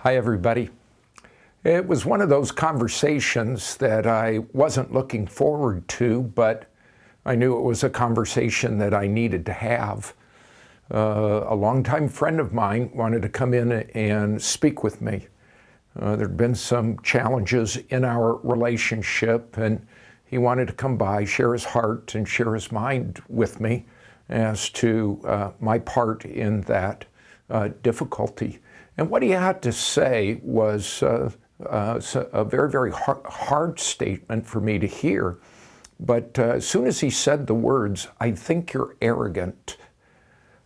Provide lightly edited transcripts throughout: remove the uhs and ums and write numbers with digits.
Hi, everybody. It was one of those conversations that I wasn't looking forward to, but I knew it was a conversation that I needed to have. A longtime friend of mine wanted to come in and speak with me. There'd been some challenges in our relationship, and he wanted to come by, share his heart and share his mind with me as to my part in that difficulty. And what he had to say was a very, very hard statement for me to hear. But as soon as he said the words, "I think you're arrogant,"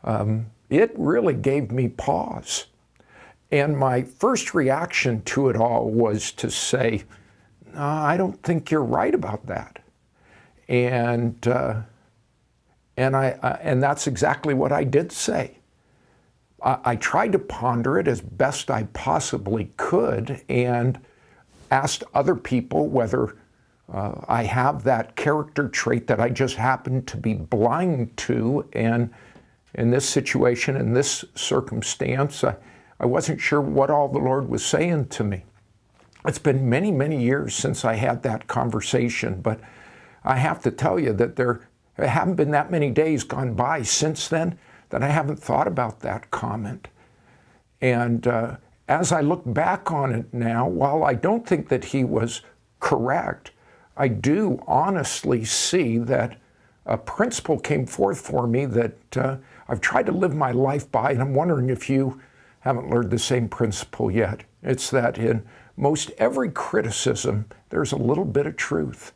it really gave me pause. And my first reaction to it all was to say, "No, I don't think you're right about that." And that's exactly what I did say. I tried to ponder it as best I possibly could and asked other people whether I have that character trait that I just happen to be blind to. And in this situation, in this circumstance, I wasn't sure what all the Lord was saying to me. It's been many, many years since I had that conversation, but I have to tell you that there haven't been that many days gone by since then that I haven't thought about that comment. And as I look back on it now, while I don't think that he was correct, I do honestly see that a principle came forth for me that I've tried to live my life by, and I'm wondering if you haven't learned the same principle yet. It's that in most every criticism, there's a little bit of truth.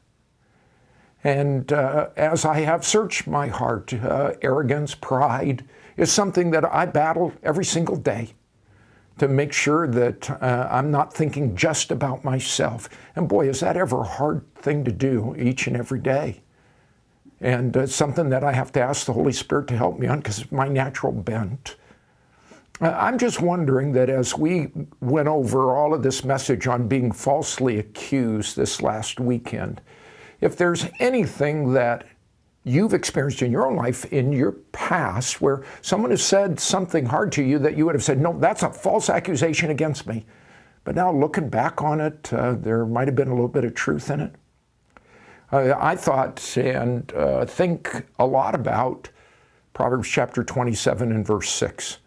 And as I have searched my heart, arrogance, pride is something that I battle every single day to make sure that I'm not thinking just about myself. And boy, is that ever a hard thing to do each and every day. And it's something that I have to ask the Holy Spirit to help me on because it's my natural bent. I'm just wondering that as we went over all of this message on being falsely accused this last weekend, if there's anything that you've experienced in your own life, in your past, where someone has said something hard to you that you would have said, "No, that's a false accusation against me." But now looking back on it, there might have been a little bit of truth in it. I thought and think a lot about Proverbs chapter 27 and verse 6.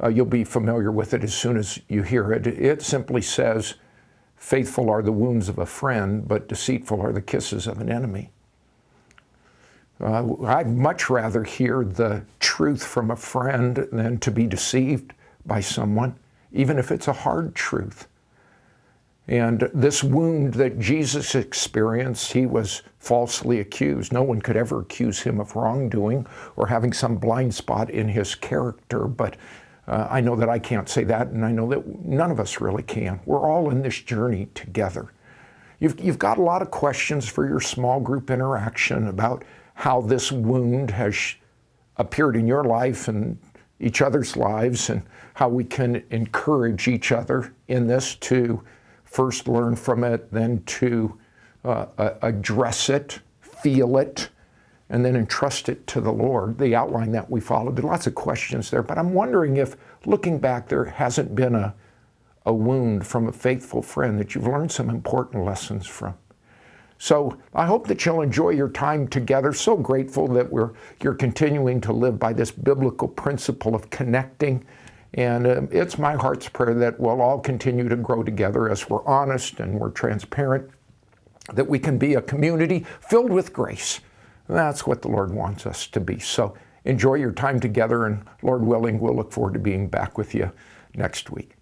You'll be familiar with it as soon as you hear it. It simply says, "Faithful are the wounds of a friend, but deceitful are the kisses of an enemy." I'd much rather hear the truth from a friend than to be deceived by someone, even if it's a hard truth. And this wound that Jesus experienced, he was falsely accused. No one could ever accuse him of wrongdoing or having some blind spot in his character, but I know that I can't say that, and I know that none of us really can. We're all in this journey together. You've got a lot of questions for your small group interaction about how this wound has appeared in your life and each other's lives, and how we can encourage each other in this to first learn from it, then to address it, feel it, and then entrust it to the Lord, the outline that we followed. There are lots of questions there, but I'm wondering if, looking back, there hasn't been a wound from a faithful friend that you've learned some important lessons from. So I hope that you'll enjoy your time together. So grateful that you're continuing to live by this biblical principle of connecting. And it's my heart's prayer that we'll all continue to grow together as we're honest and we're transparent, that we can be a community filled with grace. That's what the Lord wants us to be. So enjoy your time together, and Lord willing, we'll look forward to being back with you next week.